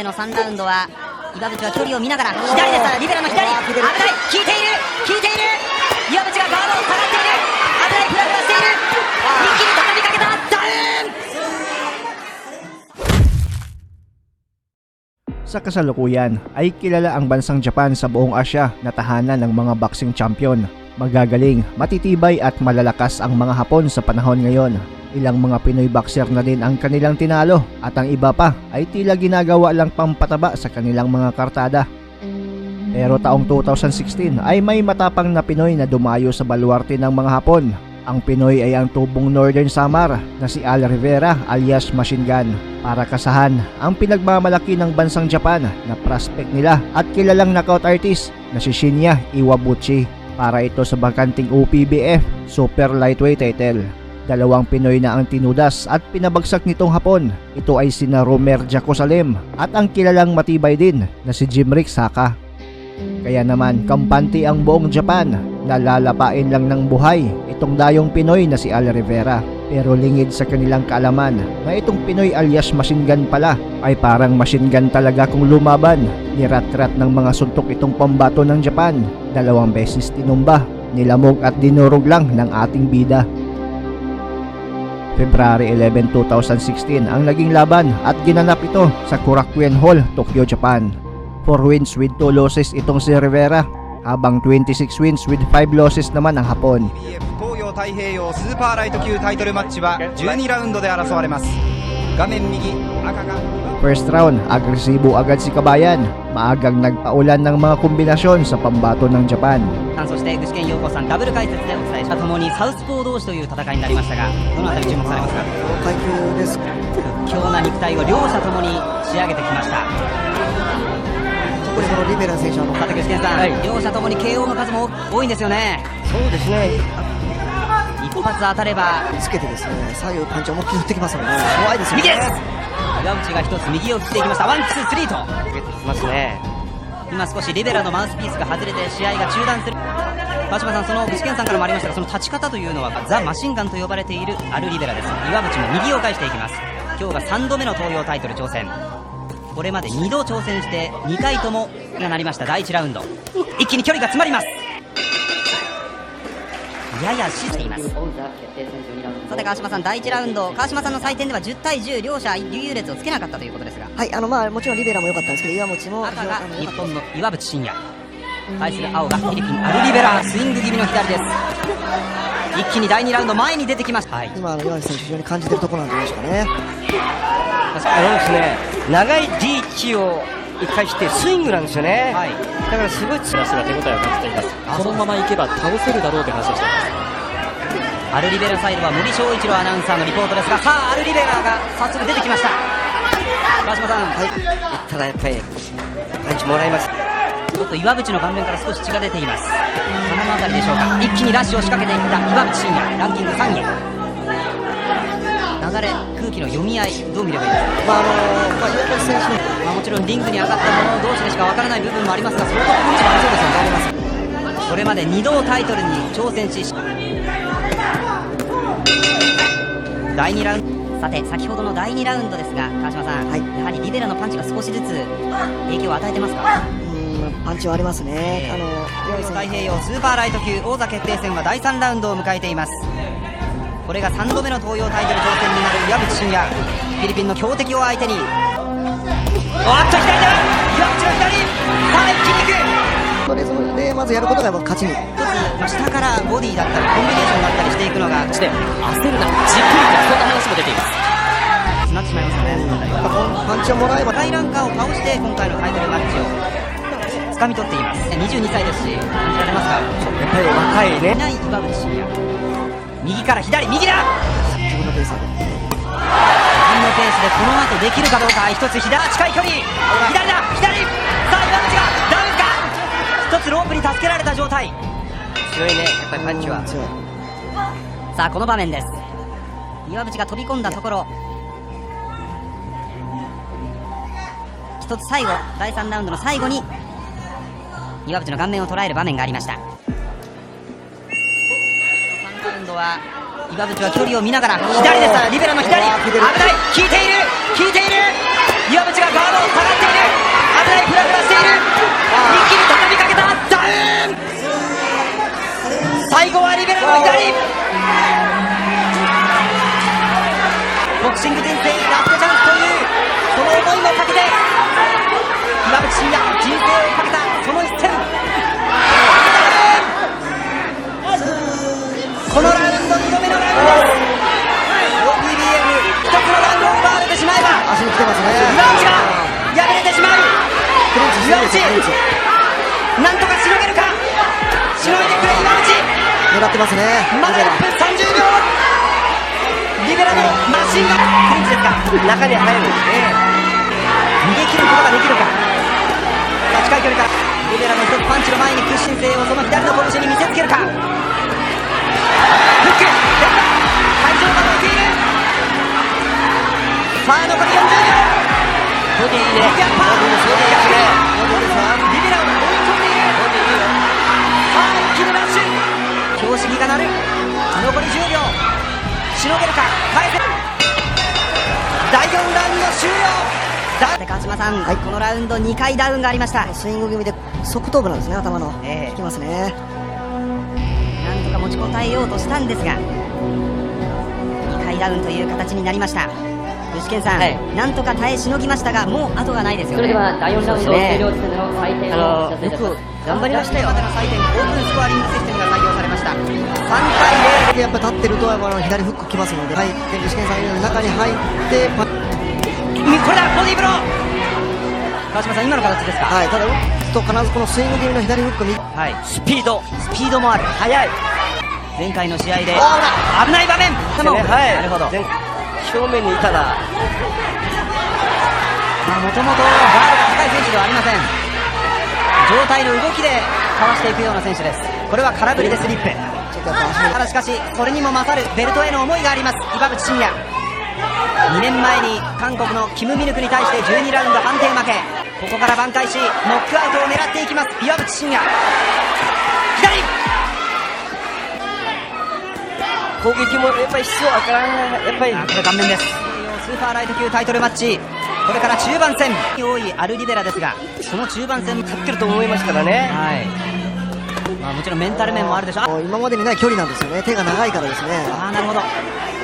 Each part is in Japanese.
での3ラウンドは岩渕は距離を見ながら左でした。リベロの左、危ない、効いている、効いている。岩渕がガードを下がっている。危ない、フラグがしている。一気に畳みかけた。ダウン。Sa kasalukuyan ay kilala ang bansang Japan sa buong Asya na tahanan ng mga boxing champion. Magagaling, matitibay at malalakas ang mga Hapon sa panahon ngayon. Ilang mga Pinoy boxer na din ang kanilang tinalo at ang iba pa ay tila ginagawa lang pampataba sa kanilang mga kartada. Pero taong 2016 ay may matapang na Pinoy na dumayo sa baluarte ng mga Hapon. Ang Pinoy ay ang tubong Northern Samar na si Al Rivera alias Machine Gun para kasahan ang pinagmamalaki ng bansang Japan na prospect nila at kilalang knockout artist na si Shinya Iwabuchi para ito sa bakanting OPBF Super Lightweight title. Dalawang Pinoy na ang tinudas at pinabagsak nitong Hapon. Ito ay sina Romer Jacosalem at ang kilalang matibay din na si Jimrick Saka. Kaya naman kampante ang buong Japan na lalapain lang ng buhay itong dayong Pinoy na si Al Rivera. Pero lingid sa kanilang kaalaman na itong Pinoy alias Machine Gun pala ay parang machine gun talaga kung lumaban. Nirat-rat ng mga suntok itong pambato ng Japan. 2 beses tinumba, nilamog at dinurog lang ng ating bida. February 11, 2016 ang naging laban at ginanap ito sa Korakuen Hall, Tokyo, Japan. 4 wins with 2 losses itong si Rivera, habang 26 wins with 5 losses naman ang Hapon. 東洋太平洋スーパーライト級タイトルマッチは12ラウンドで争われます。画面右赤が First round, agresibo agad si Kabayan. Maagang nagpaulan ng mga kombinasyon sa pambato ng Japan. そして具志堅用高さんダブル解説でお伝えしたともにサウスポー同士という戦いになりましたが、どのあたり注目されますか？階級です。屈強な肉体を両者ともに仕上げてきました。特にこのリベラ選手さて具志堅さん、両者ともに KO の数も多いんですよね。そうですね。一発当たればつけてですね、左右パンチを思いっきり振ってきますので、怖いですよね。右です。岩渕が一つ右を振っていきました。ワンツースリーとつけてきますね。今少しリベラのマウスピースが外れて試合が中断する。川島さん、その具志堅さんからもありましたが、その立ち方というのはザ・マシンガンと呼ばれているアルリベラです。岩渕も右を返していきます。今日が3度目の東洋タイトル挑戦。これまで2度挑戦して2回ともがなりました。第1ラウンド一気に距離が詰まります。やや失しています。さて川島さん、第1ラウンド川島さんの採点では10対10、両者優優劣をつけなかったということですが、はい、もちろんリベラも良かったんですけど、岩渕も赤が日本の岩渕真也、対する青がフィリピンアルリベラ、スイング気味の左です。一気に第2ラウンド前に出てきました。はい、今岩渕選手非常に感じているところなんじゃないでしょうかね。ですね、長いリーチを生かしてスイングなんですよね。はい、だからすごい強さが手応えを感じています。このままいけば倒せるだろうという話をしています。アルリベラサイドは森翔一郎アナウンサーのリポートですが、さあアルリベラが早速出てきました。川島さん、はい、ただやっぱりパンチもらいます。ちょっと岩渕の顔面から少し血が出ています。この辺りでしょうか。一気にラッシュを仕掛けていった岩渕真也、ランキング3位。流れ、空気の読み合い、どう見ればいいですか？岩渕選手のもちろんリングに上がった者同士でしか分からない部分もありますが、相当パンチもありそうですよね。これまで2度タイトルに挑戦し、第2ラウンド、さて先ほどの第2ラウンドですが川島さん、やはりリベラのパンチが少しずつ影響を与えてますか？パンチはありますね。東洋太平洋スーパーライト級王座決定戦は第3ラウンドを迎えています。これが3度目の東洋タイトル挑戦になる岩渕真也、フィリピンの強敵を相手に、おっと左だ、岩渕の左、さあ一気にいく。リズムでまずやることが勝ちに。一つ下からボディだったりコンビネーションだったりしていくのが焦るな、じっくりとそんな話も出ています。詰まってしまいますよね。パンチをもらえば世界ランカーを倒して今回のタイトルマッチを掴み取っています。22歳ですし感じられますか？やっぱり若いね。いない岩渕真也、右から左、右だ。自分のペースで自分のペースでこの後できるかどうか。一つ左、近い距離、左だ、左、さあ岩渕がダウンか。一つロープに助けられた状態。強いね、やっぱりパンチは。強い。さあこの場面です。岩渕が飛び込んだところ、一つ最後第3ラウンドの最後に岩渕の顔面を捉える場面がありました。3ラウンドは岩渕は距離を見ながら左でした。リベラの左、危ない、効いている、効いている。岩渕がガードを下がっている。なんとかしのげるか、しのいでくれ今内、狙ってますね。まだ1分30秒、リベラのマシンがクリンチですか、中に入るんですね。逃げ切ることができるか、近い距離からリベラの一つパンチの前に屈伸性をその左の拳に見せつけるか、フック、会場が動いている、さあ残り40秒、ボディいいね。やっぱリベラを追い込んでいる、さあ一気にラッシュ、標識が鳴る、残り10秒、しのげるか、返せ、第4ラウンド終了。川島さん、このラウンド2回ダウンがありました。スイング気味で側頭部なんですね、頭の。ええ効きますね。なんとか持ちこたえようとしたんですが、2回ダウンという形になりました。具志堅さん、はいなんとか耐えしのぎましたが、もう後がないですよね。それでは第4ラウンド終了地点での採点をお知らせいたします。頑張りましたよ。までの採点、オープンスコアリングシステムが採用されました。3対やっぱ立ってると左フックきますので、はい、具志堅さんの中に入ってパ0、これだ、ボディーブロー。川島さん、今の形ですか。はい、ただ打つと必ずこのスイング気味の左フックにはい、スピード。スピードもある、速い。前回の試合であ危ない場面、はい。なるほど。正面にいたら、もともとガードが高い選手ではありません。状態の動きでかわしていくような選手です。これは空振りでスリップ。ちょっとやっぱ足ただしかし、それにも勝るベルトへの思いがあります、岩渕真也。2年前に韓国のキム・ミルクに対して12ラウンド判定負け、ここから挽回し、ノックアウトを狙っていきます、岩渕真也。左、攻撃もやっぱり必要わからない。やっぱり。これ顔面です。スーパーライト級タイトルマッチ、これから中盤戦、多いアルリベラですが、その中盤戦に勝ってると思いますからね。はい、もちろんメンタル面もあるでしょう。今までにない距離なんですよね。手が長いからですね。なるほど。あ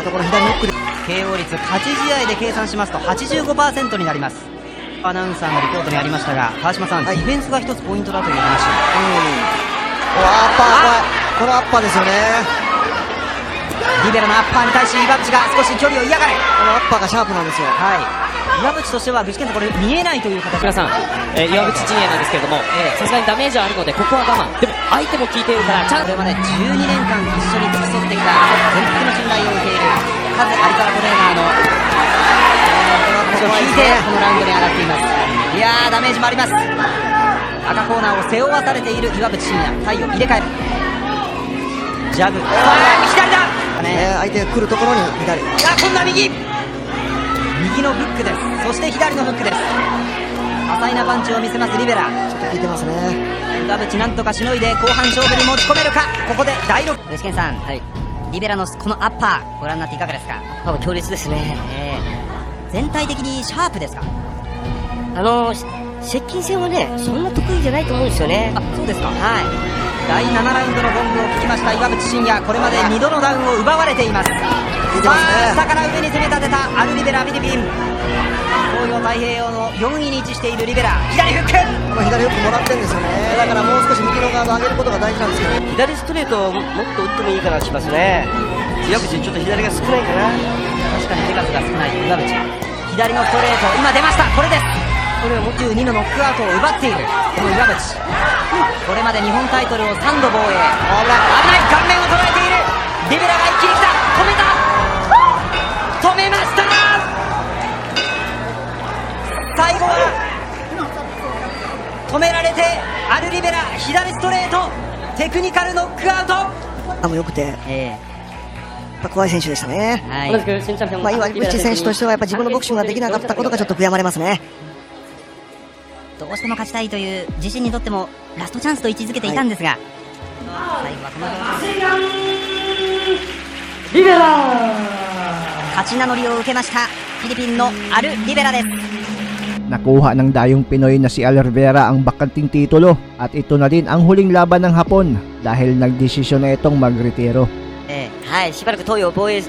とこの左フックで KO 率勝ち試合で計算しますと 85% になります。アナウンサーのリポートにありましたが、川島さん、はい、ディフェンスが一つポイントだという話。アッパー、このアッパーですよね。リベラのアッパーに対し岩渕が少し距離を嫌がる。このアッパーがシャープなんですよ。はい、岩渕としては具志堅さん、これ見えないという形。皆さん、岩渕陣営なんですけれども、さすがにダメージはあるのでここは我慢、でも相手も効いているから、ちゃんとこれまで12年間一緒に付き添ってきた全幅の信頼を受けいるカズ・アリカラトレーナーの話を聞いてこのラウンドに上がっています。いやー、ダメージもあります。赤コーナーを背負わされている岩渕真也、体を入れ替えるジャブ、左だ、相手が来るところに左。今度は右のフックです。そして左のフックです。多彩なパンチを見せますリベラ。ちょっと効いてますね。岩渕なんとかしのいで後半勝負に持ち込めるか。ここで第6、具志堅さん、はい、リベラのこのアッパーご覧になっていかがですか。強烈ですね。全体的にシャープですか。接近戦はね、そんな得意じゃないと思うんですよね。そうですか。はい、第7ラウンドのゴングを聞きました岩渕真也、これまで2度のダウンを奪われています。効いてますね。下から上に攻め立てたアルリベラ、フィリピン東洋太平洋の4位に位置しているリベラ、左フック、この左フックもらってるんですよね。だからもう少し右のガードを上げることが大事なんですけど、左ストレートをもっと打ってもいいかなしますね。岩渕ちょっと左が少ないかな。確かに手数が少ない岩渕。左のストレート、今出ました、これです。これを22のノックアウトを奪っているこの岩渕。これまで日本タイトルを3度防衛。危ない、顔面を捉えているリベラが一気に来た、止めた、止めました。最後は止められてアルリベラ、左ストレートテクニカルノックアウト。良くて、やっぱ怖い選手でしたね。同じく新チャンピオンの岩渕選手としてはやっぱ自分のボクシングができなかったことがちょっと悔やまれますね。どうしても勝ちたいという自身にとってもラストチャンスと位置づけていたんですが、最後はこのリベラ勝ち名乗りを受けましたフィリピンのアル・リベラです。Nakuha ng dayong Pinoy na si Al Rivera ang bakanting titulo at ito na din ang huling laban ng Hapon dahil nagdesisyon na itong magretiro. はい、しばらく東洋を防衛